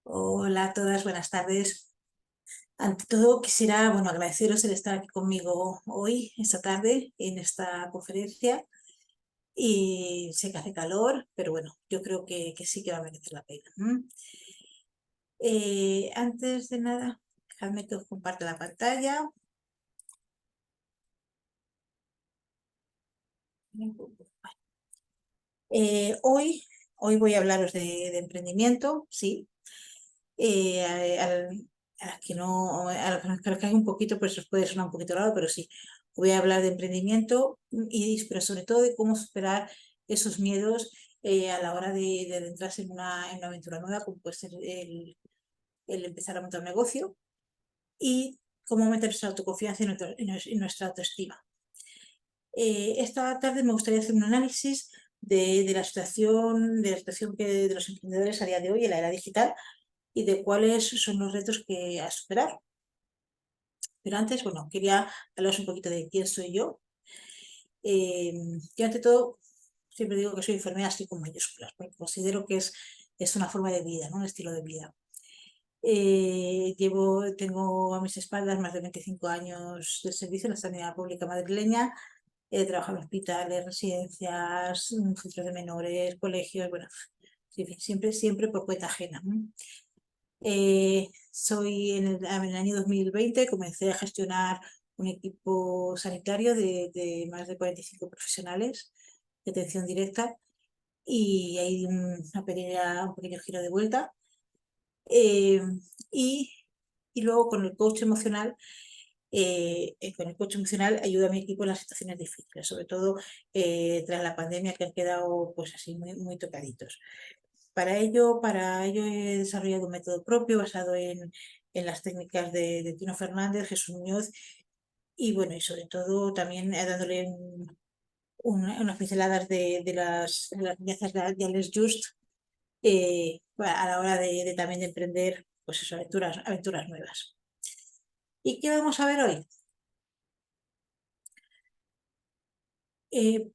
Hola a todas, buenas tardes. Ante todo, quisiera, agradeceros el estar aquí conmigo hoy, esta tarde, en esta conferencia. Y sé que hace calor, pero bueno, yo creo que sí que va a merecer la pena. Antes de nada, dejadme que os comparta la pantalla. Hoy voy a hablaros de emprendimiento, sí. A las que no, a las que nos cae un poquito, pues os puede sonar un poquito raro, pero sí, voy a hablar de emprendimiento, pero sobre todo de cómo superar esos miedos a la hora de adentrarse en una aventura nueva, como puede ser el empezar a montar un negocio y cómo aumentar nuestra autoconfianza y nuestra autoestima. Esta tarde me gustaría hacer un análisis de la situación de los emprendedores a día de hoy en la era digital y de cuáles son los retos que a superar. Pero antes, quería hablaros un poquito de quién soy yo. Yo, ante todo, siempre digo que soy enfermera así con mayúsculas, porque considero que es una forma de vida, ¿no? Un estilo de vida. Tengo a mis espaldas más de 25 años de servicio en la sanidad pública madrileña. He trabajado en hospitales, residencias, centros de menores, colegios, bueno, en fin, siempre por cuenta ajena. En el año 2020 comencé a gestionar un equipo sanitario de más de 45 profesionales de atención directa y hay un pequeño giro de vuelta. Eh, y, y luego con el coach emocional ayuda a mi equipo en las situaciones difíciles, sobre todo tras la pandemia, que han quedado pues así muy tocaditos. Para ello he desarrollado un método propio basado en las técnicas de Tino Fernández, Jesús Muñoz y bueno, y sobre todo también dándole unas pinceladas de las piezas de Alex Just a la hora también de emprender pues eso, aventuras nuevas. ¿Y qué vamos a ver hoy?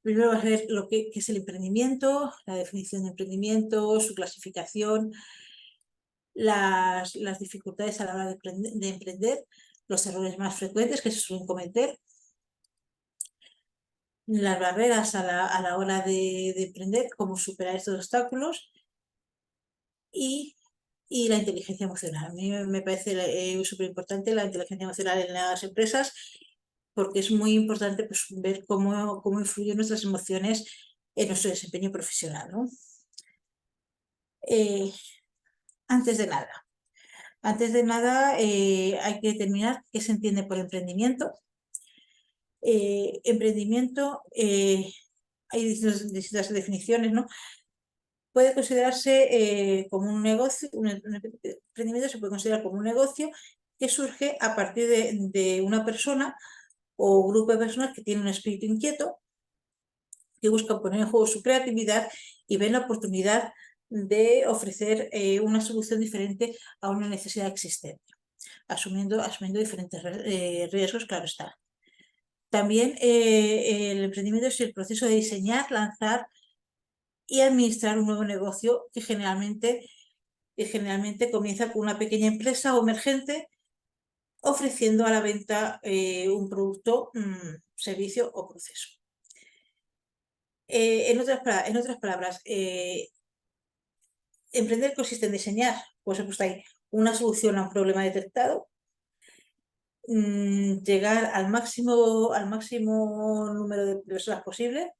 Primero vamos a ver qué es el emprendimiento, la definición de emprendimiento, su clasificación, las dificultades a la hora de emprender, los errores más frecuentes que se suelen cometer, las barreras a la hora de emprender, cómo superar estos obstáculos y, y la inteligencia emocional. A mí me parece súper importante la inteligencia emocional en las empresas porque es muy importante pues, ver cómo influyen nuestras emociones en nuestro desempeño profesional, ¿no? Eh, antes de nada, hay que determinar qué se entiende por emprendimiento. Emprendimiento, hay distintas definiciones, ¿no? Puede considerarse como un negocio, un emprendimiento se puede considerar como un negocio que surge a partir de una persona o grupo de personas que tienen un espíritu inquieto, que buscan poner en juego su creatividad y ven la oportunidad de ofrecer una solución diferente a una necesidad existente, asumiendo diferentes riesgos, claro está. También el emprendimiento es el proceso de diseñar, lanzar y administrar un nuevo negocio que generalmente comienza con una pequeña empresa o emergente ofreciendo a la venta un producto, servicio o proceso. En otras palabras, emprender consiste en diseñar, pues he puesto ahí, una solución a un problema detectado, llegar al máximo número de personas posible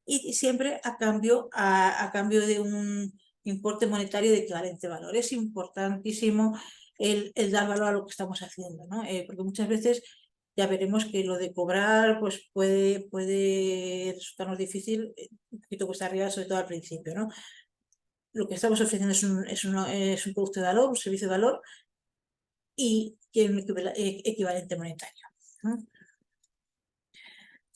y siempre a cambio de un importe monetario de equivalente valor. Es importantísimo el dar valor a lo que estamos haciendo, ¿no? Porque muchas veces ya veremos que lo de cobrar pues puede resultarnos difícil, un poquito cuesta arriba, sobre todo al principio, ¿no? Lo que estamos ofreciendo es un producto de valor, un servicio de valor y tiene un equivalente monetario, ¿no?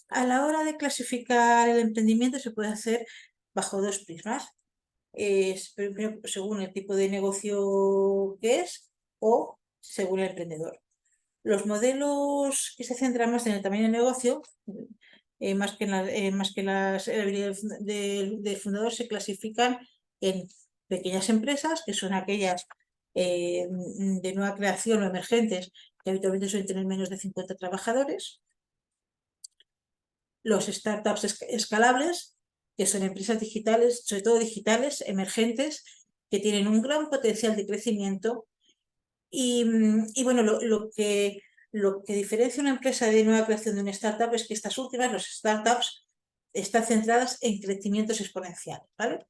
A la hora de clasificar el emprendimiento se puede hacer bajo dos prismas. Primero, según el tipo de negocio que es o según el emprendedor. Los modelos que se centran más en el tamaño del negocio, más que las habilidades del fundador, se clasifican en pequeñas empresas, que son aquellas de nueva creación o emergentes, que habitualmente suelen tener menos de 50 trabajadores. Los startups escalables, que son empresas digitales, sobre todo digitales, emergentes, que tienen un gran potencial de crecimiento. Y bueno, lo que diferencia una empresa de nueva creación de una startup es que estas últimas, los startups, están centradas en crecimientos exponenciales, ¿vale?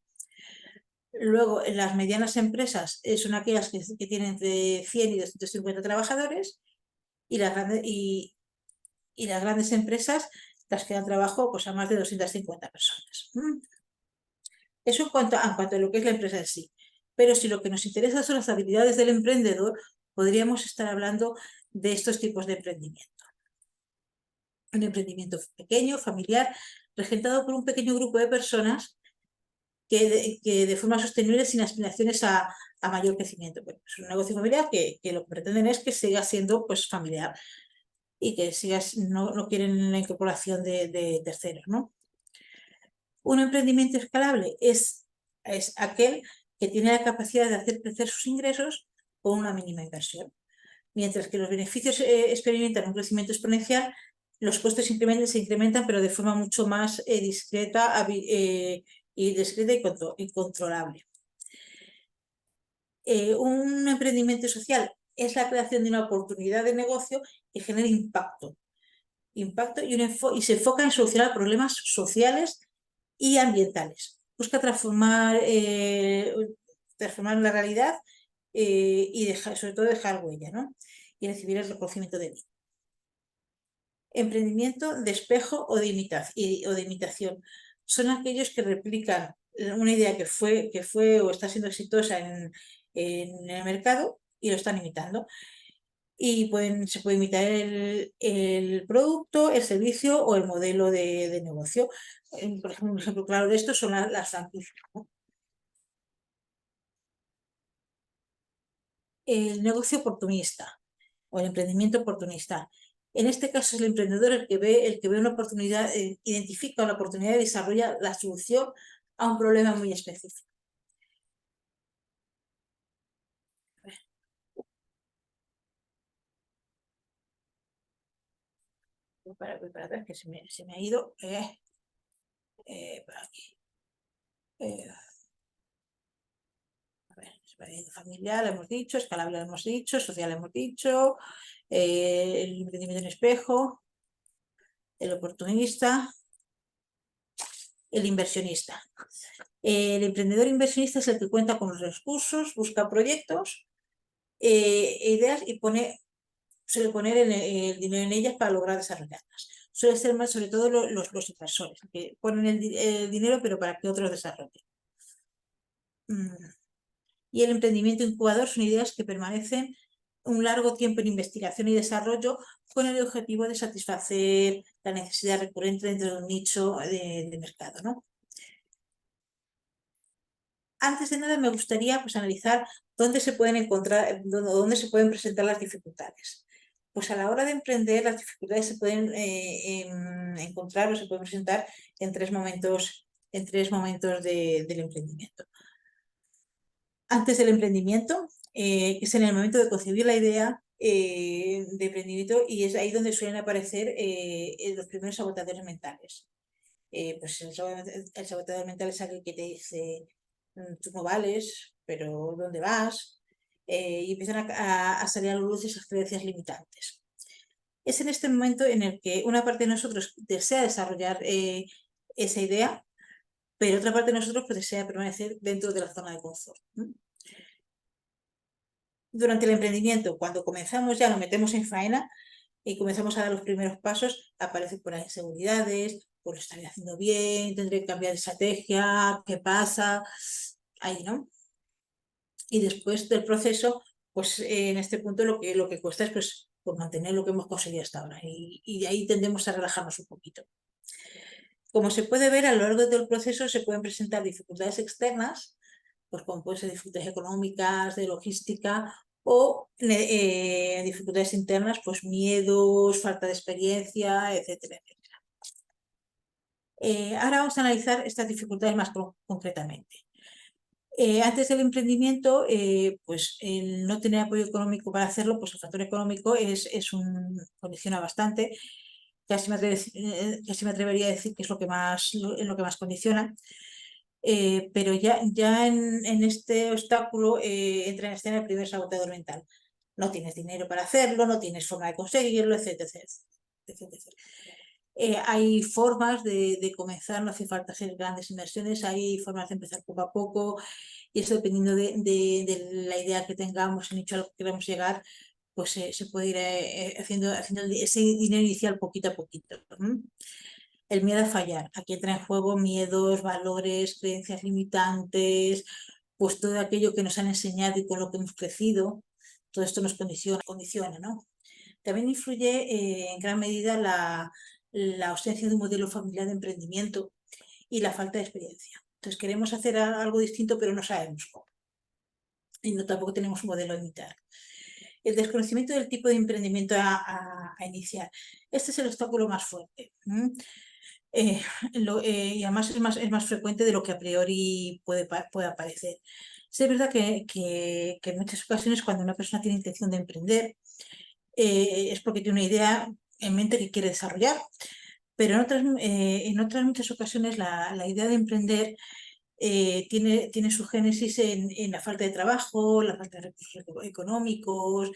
Luego, las medianas empresas son aquellas que tienen entre 100 y 250 trabajadores, y las grandes empresas, las que dan trabajo pues, a más de 250 personas. Eso en cuanto a lo que es la empresa en sí. Pero si lo que nos interesa son las habilidades del emprendedor, podríamos estar hablando de estos tipos de emprendimiento. Un emprendimiento pequeño, familiar, regentado por un pequeño grupo de personas que de forma sostenible, sin aspiraciones a mayor crecimiento. Bueno, es un negocio familiar que lo que pretenden es que siga siendo pues, familiar y que no quieren la incorporación de terceros, ¿no? Un emprendimiento escalable es aquel que tiene la capacidad de hacer crecer sus ingresos con una mínima inversión. Mientras que los beneficios experimentan un crecimiento exponencial, los costes se incrementan, pero de forma mucho más discreta y controlable. Un emprendimiento social es la creación de una oportunidad de negocio que genera impacto y se enfoca en solucionar problemas sociales y ambientales. Busca transformar la realidad y sobre todo dejar huella, ¿no? Y recibir el reconocimiento de mí. Emprendimiento de espejo o de imitación. Son aquellos que replican una idea que fue o está siendo exitosa en el mercado y lo están imitando. Y se puede imitar el producto, el servicio o el modelo de negocio. Por ejemplo, un ejemplo claro de esto son las franquicias, ¿no? El negocio oportunista o el emprendimiento oportunista. En este caso es el emprendedor el que ve una oportunidad, identifica una oportunidad y desarrolla la solución a un problema muy específico. Voy para atrás, que se me ha ido. Por aquí. A ver, familiar, hemos dicho, escalable, hemos dicho, social, hemos dicho, el emprendimiento en espejo, el oportunista, el inversionista. El emprendedor inversionista es el que cuenta con los recursos, busca proyectos, ideas y suele poner el dinero en ellas para lograr desarrollarlas. Suele ser más sobre todo los inversores, que ponen el dinero pero para que otros desarrollen. Y el emprendimiento incubador son ideas que permanecen un largo tiempo en investigación y desarrollo con el objetivo de satisfacer la necesidad recurrente dentro de un nicho de mercado, ¿no? Antes de nada me gustaría pues, analizar dónde se pueden encontrar, dónde se pueden presentar las dificultades. Pues a la hora de emprender, las dificultades se pueden encontrar o se pueden presentar en tres momentos del emprendimiento. Antes del emprendimiento, que es en el momento de concebir la idea de emprendimiento, y es ahí donde suelen aparecer los primeros saboteadores mentales. Pues el saboteador mental es aquel que te dice, tú no vales, pero ¿dónde vas? Y empiezan a salir a la luz esas creencias limitantes. Es en este momento en el que una parte de nosotros desea desarrollar esa idea, pero otra parte de nosotros pues, desea permanecer dentro de la zona de confort, ¿no? Durante el emprendimiento, cuando comenzamos ya nos metemos en faena y comenzamos a dar los primeros pasos, aparecen por ahí inseguridades, pues lo estaré haciendo bien, tendré que cambiar de estrategia, ¿qué pasa? Ahí, ¿no? Y después del proceso, pues en este punto lo que cuesta es pues mantener lo que hemos conseguido hasta ahora y de ahí tendemos a relajarnos un poquito. Como se puede ver, a lo largo del proceso se pueden presentar dificultades externas, pues como pueden ser dificultades económicas, de logística o dificultades internas, pues miedos, falta de experiencia, etcétera, etcétera. Ahora vamos a analizar estas dificultades más concretamente. Antes del emprendimiento, pues el no tener apoyo económico para hacerlo, pues el factor económico condiciona bastante. Casi me atrevería a decir que es lo que más condiciona. Pero ya en este obstáculo entra en escena el primer sabotador mental. No tienes dinero para hacerlo, no tienes forma de conseguirlo, etcétera, etcétera, etcétera. Hay formas de comenzar, no hace falta hacer grandes inversiones, hay formas de empezar poco a poco, y eso dependiendo de la idea que tengamos, el nicho al que queremos llegar, pues se puede ir haciendo ese dinero inicial poquito a poquito. El miedo a fallar. Aquí entra en juego miedos, valores, creencias limitantes, pues todo aquello que nos han enseñado y con lo que hemos crecido. Todo esto nos condiciona, ¿no? También influye en gran medida la ausencia de un modelo familiar de emprendimiento y la falta de experiencia. Entonces queremos hacer algo distinto, pero no sabemos cómo. Y tampoco tenemos un modelo a imitar. El desconocimiento del tipo de emprendimiento a iniciar. Este es el obstáculo más fuerte. Y además es más frecuente de lo que a priori puede parecer. Sí, es verdad que en muchas ocasiones cuando una persona tiene intención de emprender es porque tiene una idea en mente que quiere desarrollar, pero en otras muchas ocasiones la idea de emprender tiene su génesis en la falta de trabajo, la falta de recursos económicos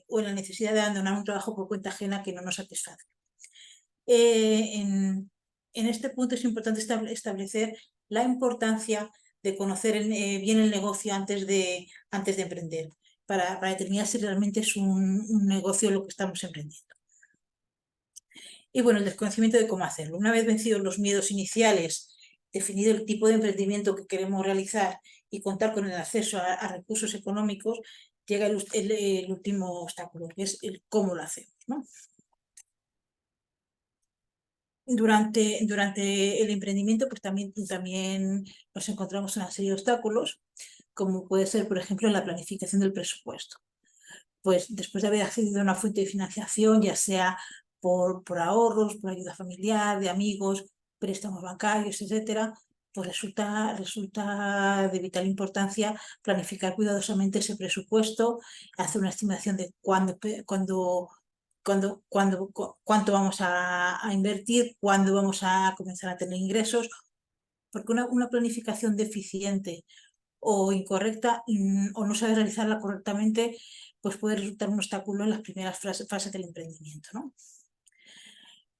o en la necesidad de abandonar un trabajo por cuenta ajena que no nos satisface. En este punto es importante establecer la importancia de conocer bien el negocio antes de emprender, para determinar si realmente es un negocio lo que estamos emprendiendo. Y bueno, el desconocimiento de cómo hacerlo. Una vez vencidos los miedos iniciales, definido el tipo de emprendimiento que queremos realizar y contar con el acceso a recursos económicos, llega el último obstáculo, que es el cómo lo hacemos, ¿no? Durante el emprendimiento, pues también nos encontramos una serie de obstáculos, como puede ser, por ejemplo, la planificación del presupuesto. Pues después de haber accedido a una fuente de financiación, ya sea por ahorros, por ayuda familiar, de amigos, préstamos bancarios, etcétera, pues resulta de vital importancia planificar cuidadosamente ese presupuesto, hacer una estimación de cuánto vamos a invertir, cuándo vamos a comenzar a tener ingresos, porque una planificación deficiente o incorrecta o no sabe realizarla correctamente, pues puede resultar un obstáculo en las primeras fases del emprendimiento, ¿no?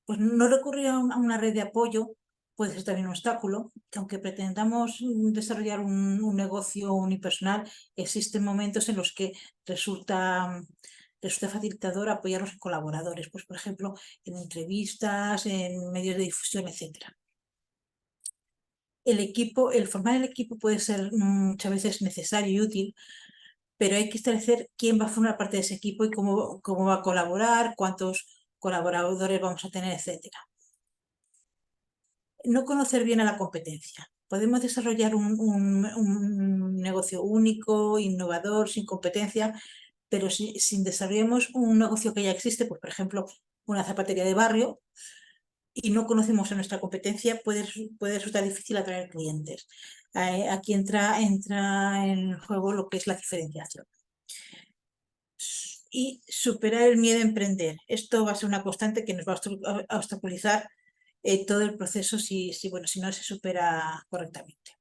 Pues no recurrir a una red de apoyo puede ser también un obstáculo, que aunque pretendamos desarrollar un negocio unipersonal, existen momentos en los que resulta facilitador apoyarnos en colaboradores, pues por ejemplo en entrevistas, en medios de difusión, etcétera. El formar el equipo puede ser muchas veces necesario y útil, pero hay que establecer quién va a formar parte de ese equipo y cómo va a colaborar, cuántos colaboradores vamos a tener, etcétera. No conocer bien a la competencia. Podemos desarrollar un negocio único, innovador, sin competencia, pero si desarrollamos un negocio que ya existe, pues por ejemplo, una zapatería de barrio, y no conocemos a nuestra competencia, puede resultar difícil atraer clientes. Aquí entra en juego lo que es la diferenciación. Y superar el miedo a emprender. Esto va a ser una constante que nos va a obstaculizar todo el proceso si no se supera correctamente.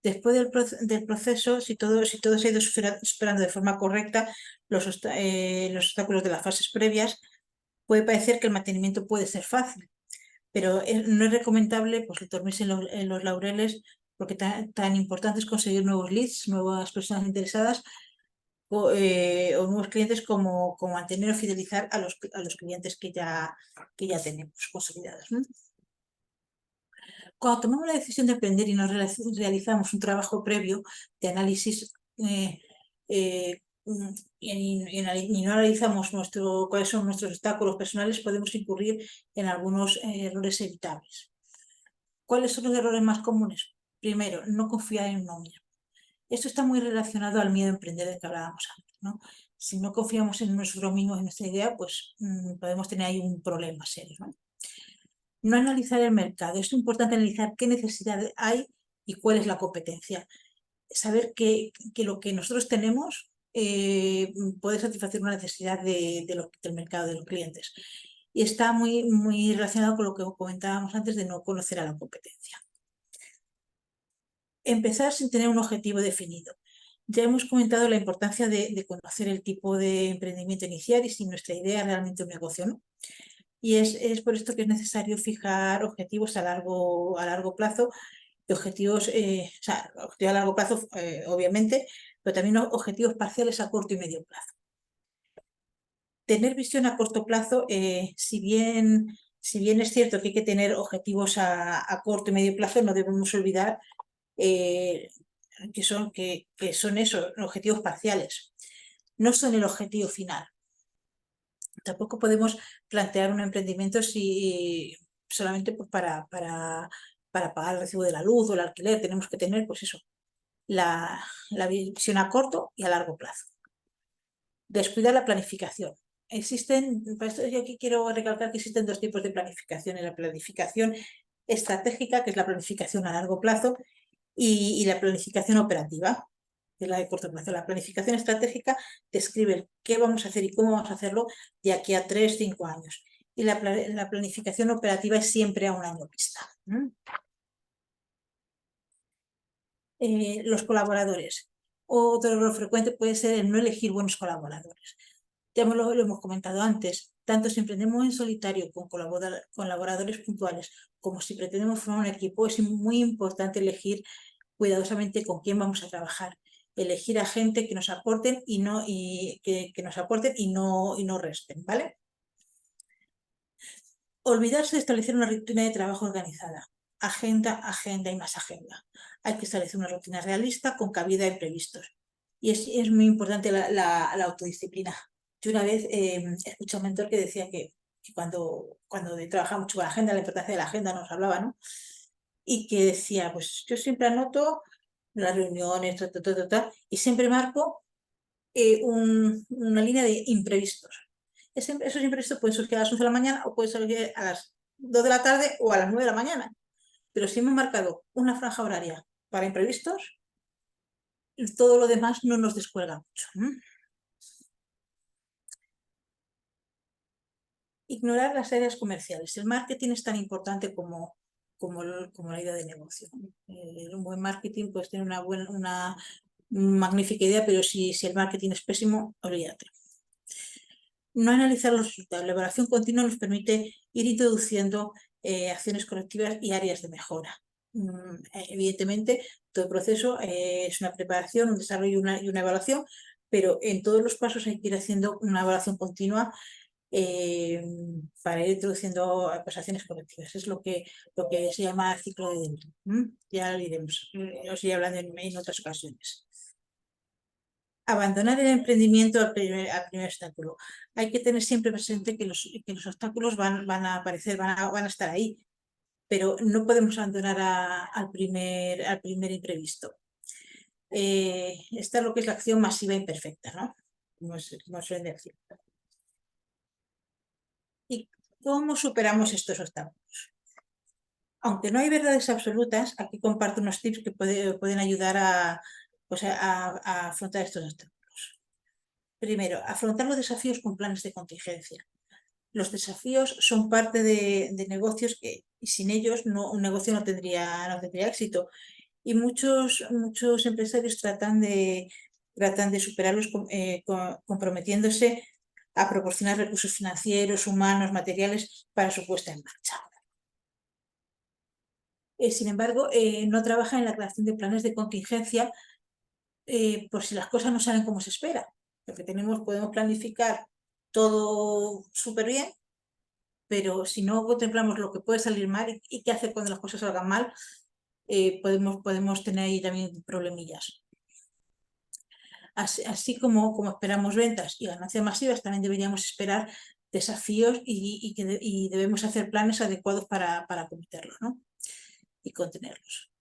Después del proceso, si todo se ha ido superando de forma correcta los obstáculos de las fases previas, puede parecer que el mantenimiento puede ser fácil, pero no es recomendable pues, dormirse en los laureles, porque tan importante es conseguir nuevos leads, nuevas personas interesadas o nuevos clientes como mantener o fidelizar a los clientes que ya tenemos consolidados, ¿no? Cuando tomamos la decisión de emprender y nos realizamos un trabajo previo de análisis y no analizamos cuáles son nuestros obstáculos personales, podemos incurrir en algunos errores evitables. ¿Cuáles son los errores más comunes? Primero, no confiar en uno mismo. Esto está muy relacionado al miedo a emprender del que hablábamos antes, ¿no? Si no confiamos en nosotros mismos, en nuestra idea, pues podemos tener ahí un problema serio, ¿no? No analizar el mercado. Es importante analizar qué necesidad hay y cuál es la competencia. Saber que lo que nosotros tenemos puede satisfacer una necesidad del mercado, de los clientes. Y está muy relacionado con lo que comentábamos antes de no conocer a la competencia. Empezar sin tener un objetivo definido. Ya hemos comentado la importancia de conocer el tipo de emprendimiento inicial y si nuestra idea es realmente un negocio, ¿no? Y es por esto que es necesario fijar objetivos a largo plazo, y objetivos, objetivos a largo plazo, obviamente, pero también objetivos parciales a corto y medio plazo. Tener visión a corto plazo, si bien es cierto que hay que tener objetivos a corto y medio plazo, no debemos olvidar que son esos objetivos parciales, no son el objetivo final. Tampoco podemos plantear un emprendimiento solamente pues, para pagar el recibo de la luz o el alquiler. Tenemos que tener, pues eso, la visión a corto y a largo plazo. Descuidar la planificación. Yo aquí quiero recalcar que existen dos tipos de planificación. La planificación estratégica, que es la planificación a largo plazo, y la planificación operativa, que es la de corto plazo. La planificación estratégica describe qué vamos a hacer y cómo vamos a hacerlo de aquí a 3, 5 años. Y la planificación operativa es siempre a un año vista. Los colaboradores. Otro error frecuente puede ser el no elegir buenos colaboradores. Ya lo hemos comentado antes, tanto si emprendemos en solitario con colaboradores puntuales como si pretendemos formar un equipo, es muy importante elegir cuidadosamente con quién vamos a trabajar. Elegir a gente que nos aporten que nos aporten y no resten, ¿vale? Olvidarse de establecer una rutina de trabajo organizada. Agenda y más agenda. Hay que establecer una rutina realista con cabida a imprevistos. Y es muy importante la autodisciplina. Yo una vez escuché a un mentor que decía que cuando trabajaba mucho con la agenda, la importancia de la agenda nos hablaba, ¿no? Y que decía, pues yo siempre anoto las reuniones, y siempre marco una línea de imprevistos. Esos imprevistos pueden surgir a las 11 de la mañana o pueden surgir a las 2 de la tarde o a las 9 de la mañana. Pero si hemos marcado una franja horaria para imprevistos, todo lo demás no nos descuelga mucho. Ignorar las áreas comerciales. El marketing es tan importante como la idea de negocio. Un buen marketing puede tener una magnífica idea, pero si el marketing es pésimo, olvídate. No analizar los resultados. La evaluación continua nos permite ir introduciendo acciones correctivas y áreas de mejora. Evidentemente, todo el proceso es una preparación, un desarrollo y una evaluación, pero en todos los pasos hay que ir haciendo una evaluación continua para ir introduciendo acciones correctivas. Es lo que se llama ciclo de dentro. Ya lo diremos, os iré hablando en otras ocasiones. Abandonar el emprendimiento al primer obstáculo. Hay que tener siempre presente que los obstáculos van a aparecer, van a estar ahí, pero no podemos abandonar al primer imprevisto. Esta es lo que es la acción masiva imperfecta, ¿no? Como suelen decir. ¿Y cómo superamos estos obstáculos? Aunque no hay verdades absolutas, aquí comparto unos tips que pueden ayudar a afrontar estos obstáculos. Primero, afrontar los desafíos con planes de contingencia. Los desafíos son parte de negocios que sin ellos un negocio no tendría éxito. Y muchos empresarios tratan de superarlos comprometiéndose a proporcionar recursos financieros, humanos, materiales para su puesta en marcha. Sin embargo, no trabajan en la creación de planes de contingencia por si las cosas no salen como se espera. Porque podemos planificar todo súper bien, pero si no contemplamos lo que puede salir mal y qué hacer cuando las cosas salgan mal, podemos tener ahí también problemillas. Así como esperamos ventas y ganancias masivas, también deberíamos esperar desafíos y debemos hacer planes adecuados para cometerlos, ¿no? Y contenerlos.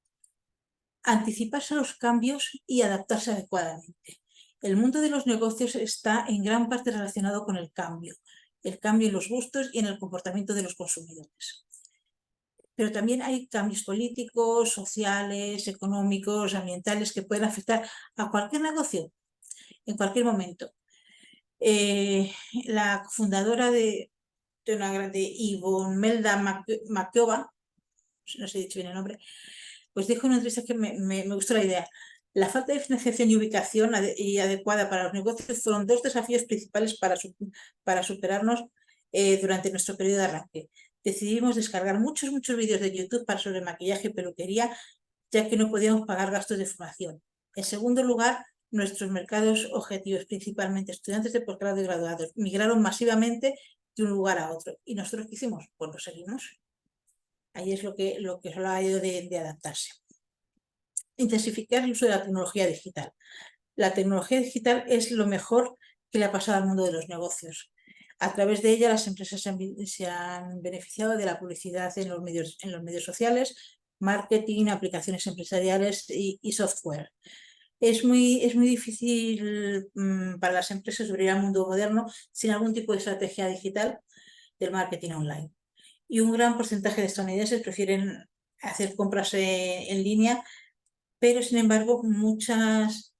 Anticiparse a los cambios y adaptarse adecuadamente. El mundo de los negocios está en gran parte relacionado con el cambio en los gustos y en el comportamiento de los consumidores. pero también hay cambios políticos, sociales, económicos, ambientales que pueden afectar a cualquier negocio en cualquier momento. La fundadora de una grande, Imelda Makova, no sé si he dicho bien el nombre, pues dijo en una entrevista que me gustó la idea. La falta de financiación y ubicación adecuada para los negocios fueron dos desafíos principales para superarnos durante nuestro periodo de arranque. Decidimos descargar muchos vídeos de YouTube sobre maquillaje y peluquería, ya que no podíamos pagar gastos de formación. En segundo lugar, nuestros mercados objetivos, principalmente estudiantes de posgrado y graduados, migraron masivamente de un lugar a otro. ¿Y nosotros qué hicimos? Pues lo seguimos. Ahí es lo que solo ha ido de adaptarse. Intensificar el uso de la tecnología digital. La tecnología digital es lo mejor que le ha pasado al mundo de los negocios. A través de ella, las empresas se han beneficiado de la publicidad en los medios sociales, marketing, aplicaciones empresariales y software. Es muy difícil para las empresas sobrevivir al mundo moderno sin algún tipo de estrategia digital del marketing online. Y un gran porcentaje de estadounidenses prefieren hacer compras en línea, pero sin embargo muchas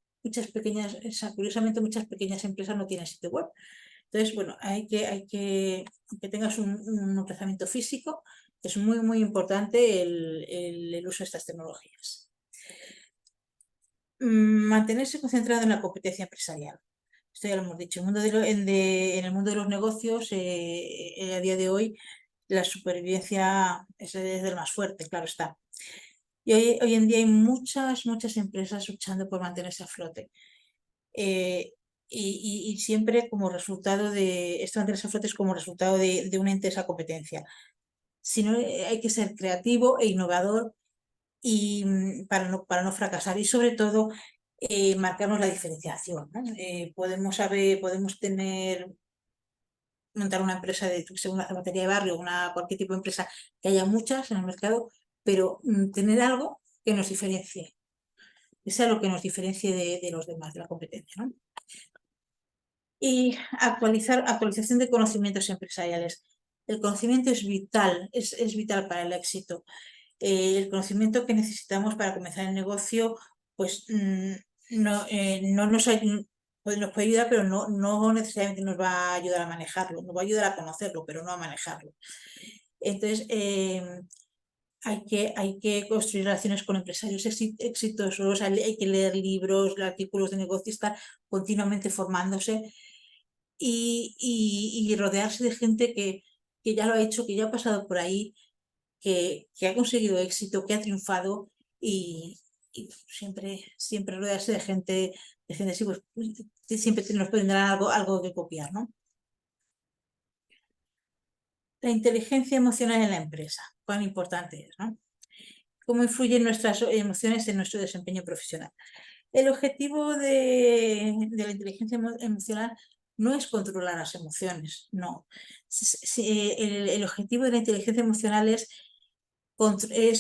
pequeñas, curiosamente muchas pequeñas empresas no tienen sitio web. Entonces, bueno, aunque tengas un emplazamiento físico, es muy importante el uso de estas tecnologías. Mantenerse concentrado en la competencia empresarial. Esto ya lo hemos dicho. En el mundo de los negocios, a día de hoy, la supervivencia es del más fuerte, claro está. Y hoy en día hay muchas empresas luchando por mantenerse a flote. Y siempre como resultado de esto, mantenerse a flote es como resultado de una intensa competencia. Si no, hay que ser creativo e innovador y para no fracasar y sobre todo marcarnos la diferenciación, ¿no? Podemos montar una empresa de una zapatería de barrio, cualquier tipo de empresa, que haya muchas en el mercado, pero tener algo que nos diferencie. Eso es lo que nos diferencie de los demás, de la competencia, ¿no? Y actualización de conocimientos empresariales. El conocimiento es vital, es vital para el éxito. El conocimiento que necesitamos para comenzar el negocio, pues no pues nos puede ayudar, pero no necesariamente nos va a ayudar a manejarlo, nos va a ayudar a conocerlo, pero no a manejarlo. Entonces, hay que construir relaciones con empresarios exitosos, hay que leer libros, artículos de negocio, estar continuamente formándose y rodearse de gente que ya lo ha hecho, que ya ha pasado por ahí, que ha conseguido éxito, que ha triunfado y siempre rodearse de gente así, pues siempre nos tendrán algo que copiar, ¿no? La inteligencia emocional en la empresa, cuán importante es, ¿no? ¿Cómo influyen nuestras emociones en nuestro desempeño profesional? El objetivo de la inteligencia emocional no es controlar las emociones, no. El objetivo de la inteligencia emocional es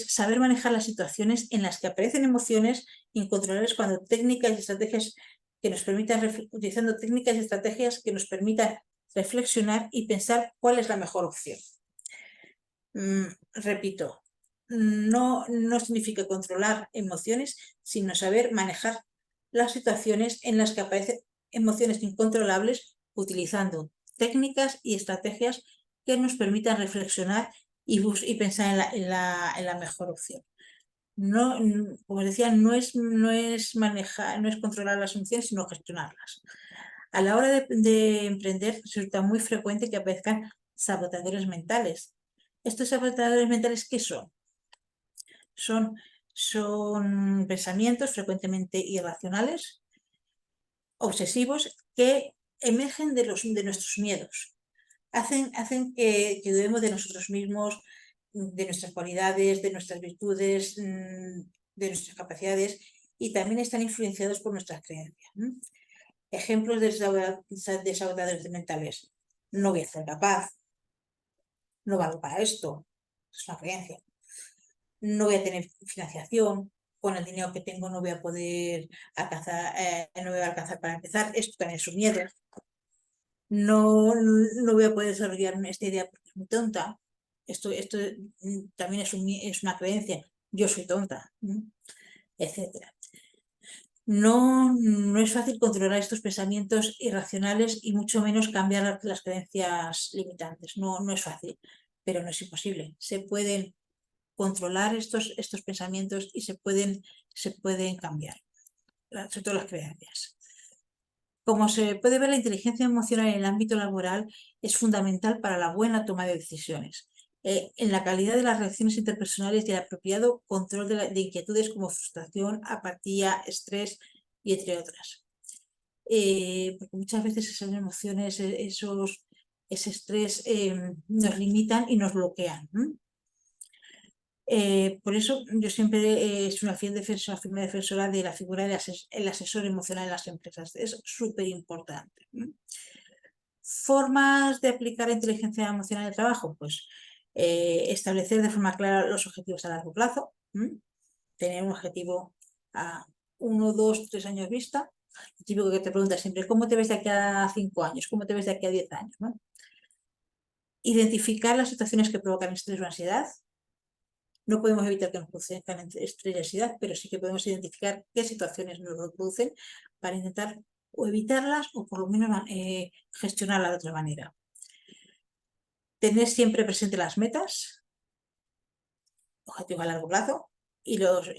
saber manejar las situaciones en las que aparecen emociones incontrolables cuando técnicas y estrategias que nos permitan, utilizando técnicas y estrategias que nos permitan reflexionar y pensar cuál es la mejor opción. Repito, no significa controlar emociones, sino saber manejar las situaciones en las que aparecen emociones incontrolables utilizando técnicas y estrategias que nos permitan reflexionar y pensar en la mejor opción. No, como os decía, no es manejar, no es controlar las emociones, sino gestionarlas. A la hora de emprender, resulta muy frecuente que aparezcan saboteadores mentales. ¿Estos saboteadores mentales qué son? Son pensamientos frecuentemente irracionales, obsesivos, que emergen de nuestros miedos. Hacen que dudemos de nosotros mismos, de nuestras cualidades, de nuestras virtudes, de nuestras capacidades, y también están influenciados por nuestras creencias. Ejemplos de saboteadores mentales: no voy a ser capaz, no valgo para esto, es una creencia. No voy a tener financiación, con el dinero que tengo no voy a poder alcanzar, no voy a alcanzar para empezar, esto también es un miedo. No voy a poder desarrollar esta idea porque es muy tonta. esto también es una creencia, yo soy tonta, etcétera. No es fácil controlar estos pensamientos irracionales y mucho menos cambiar las creencias limitantes. No es fácil, pero no es imposible. Se pueden controlar estos pensamientos y se pueden cambiar, sobre todo las creencias. Como se puede ver, la inteligencia emocional en el ámbito laboral es fundamental para la buena toma de decisiones, en la calidad de las relaciones interpersonales y el apropiado control de inquietudes como frustración, apatía, estrés y entre otras. Porque muchas veces esas emociones, ese estrés nos limitan y nos bloquean. Por eso yo siempre soy una fiel defensora, firme defensora de la figura del asesor emocional en las empresas. Es súper importante. Formas de aplicar la inteligencia emocional en el trabajo, pues establecer de forma clara los objetivos a largo plazo, tener un objetivo a 1, 2, 3 años vista. Lo típico que te preguntas siempre, ¿cómo te ves de aquí a 5 años? ¿Cómo te ves de aquí a 10 años? ¿No? Identificar las situaciones que provocan estrés o ansiedad. No podemos evitar que nos produzcan estrés y ansiedad, pero sí que podemos identificar qué situaciones nos lo producen para intentar o evitarlas o por lo menos gestionarlas de otra manera. Tener siempre presente las metas, objetivos a largo plazo y los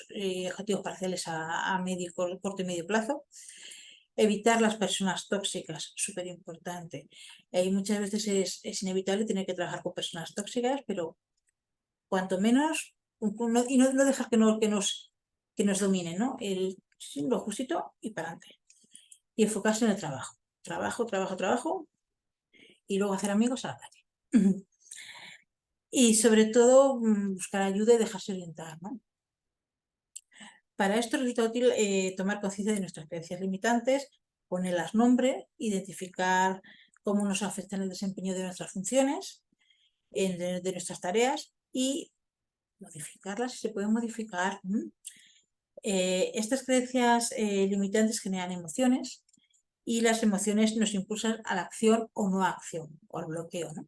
objetivos parciales a corto y medio plazo. Evitar las personas tóxicas, súper importante. Muchas veces es inevitable tener que trabajar con personas tóxicas, pero cuanto menos, y no dejar que nos dominen, ¿no? Lo justito y para adelante. Y enfocarse en el trabajo. Trabajo, trabajo, trabajo. Y luego hacer amigos a la calle. Y sobre todo, buscar ayuda y dejarse orientar, ¿no? Para esto resulta útil tomar conciencia de nuestras creencias limitantes, ponerlas nombre, identificar cómo nos afectan el desempeño de nuestras funciones, de nuestras tareas y modificarlas si se pueden modificar. Estas creencias limitantes generan emociones y las emociones nos impulsan a la acción o no acción, o al bloqueo, ¿no?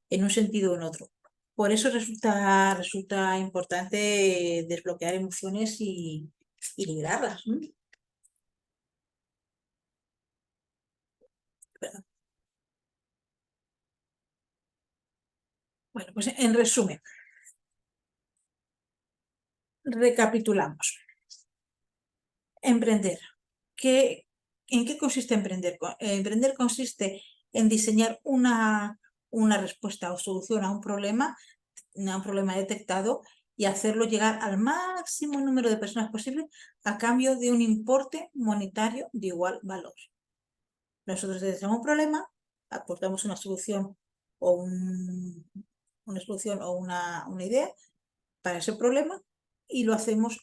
En un sentido o en otro. Por eso resulta importante desbloquear emociones y liberarlas. Perdón. Bueno, pues en resumen, recapitulamos. Emprender. ¿En qué consiste emprender? Emprender consiste en diseñar una respuesta o solución a un problema detectado y hacerlo llegar al máximo número de personas posible a cambio de un importe monetario de igual valor. Nosotros detectamos un problema, aportamos una solución o una solución o una idea para ese problema y hacemos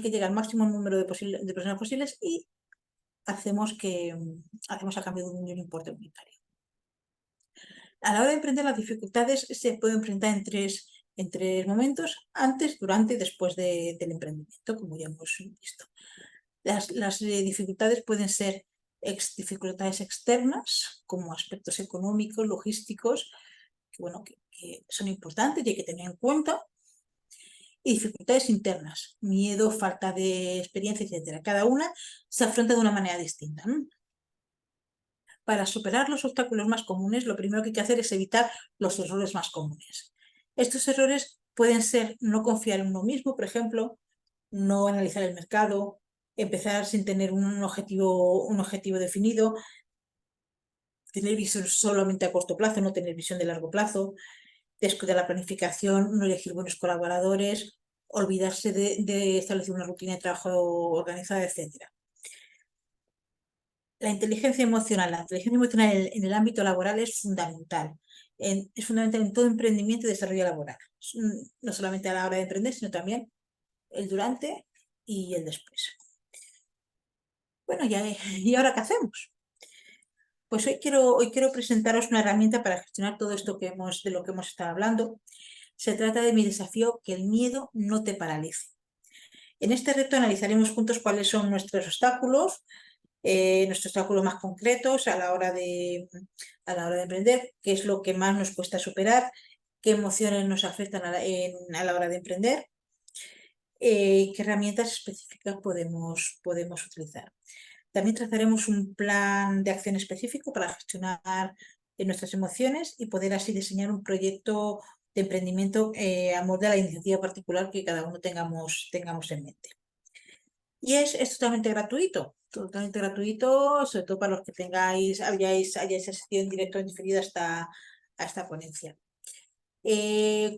que llegue al máximo número de personas posibles y hacemos a cambio de un importe monetario. A la hora de emprender, las dificultades se pueden enfrentar en tres momentos: antes, durante y después del emprendimiento, como ya hemos visto. Las dificultades pueden ser dificultades externas, como aspectos económicos, logísticos, que son importantes y hay que tener en cuenta, y dificultades internas, miedo, falta de experiencia, etc. Cada una se afronta de una manera distinta, ¿no? Para superar los obstáculos más comunes, lo primero que hay que hacer es evitar los errores más comunes. Estos errores pueden ser no confiar en uno mismo, por ejemplo, no analizar el mercado, empezar sin tener un objetivo definido, tener visión solamente a corto plazo, no tener visión de largo plazo, descuidar la planificación, no elegir buenos colaboradores, olvidarse de establecer una rutina de trabajo organizada, etc. La inteligencia emocional en el ámbito laboral es fundamental. Es fundamental en todo emprendimiento y desarrollo laboral. No solamente a la hora de emprender, sino también el durante y el después. Bueno, ¿y ahora qué hacemos? Pues hoy quiero presentaros una herramienta para gestionar todo esto de lo que hemos estado hablando. Se trata de mi desafío: que el miedo no te paralice. En este reto analizaremos juntos cuáles son nuestros obstáculos, nuestros obstáculos más concretos a la hora de emprender, qué es lo que más nos cuesta superar, qué emociones nos afectan a la hora de emprender, qué herramientas específicas podemos utilizar. También trazaremos un plan de acción específico para gestionar nuestras emociones y poder así diseñar un proyecto de emprendimiento a modo de la iniciativa particular que cada uno tengamos en mente. Y es totalmente gratuito, sobre todo para los que hayáis asistido en directo o en diferido a esta ponencia.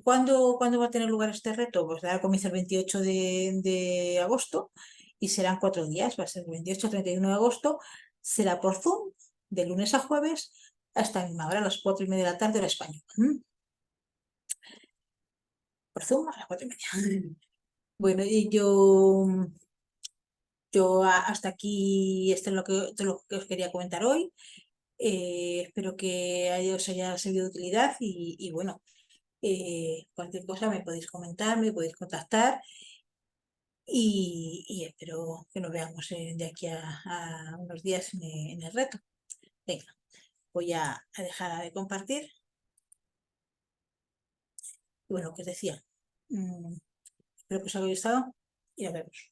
¿Cuándo va a tener lugar este reto? Pues comienza el 28 de agosto y serán 4 días, va a ser el 28 al 31 de agosto, será por Zoom, de lunes a jueves, hasta la misma hora, a las 4:30 de la tarde, hora española. Por Zoom a las 4:30. Bueno, y yo hasta aquí, esto es todo lo que os quería comentar hoy. Espero que os haya servido de utilidad y bueno, cualquier cosa me podéis comentar, me podéis contactar y espero que nos veamos de aquí a unos días en el reto. Venga, voy a dejar de compartir. Y bueno, que os decía, espero que os haya gustado y nos vemos.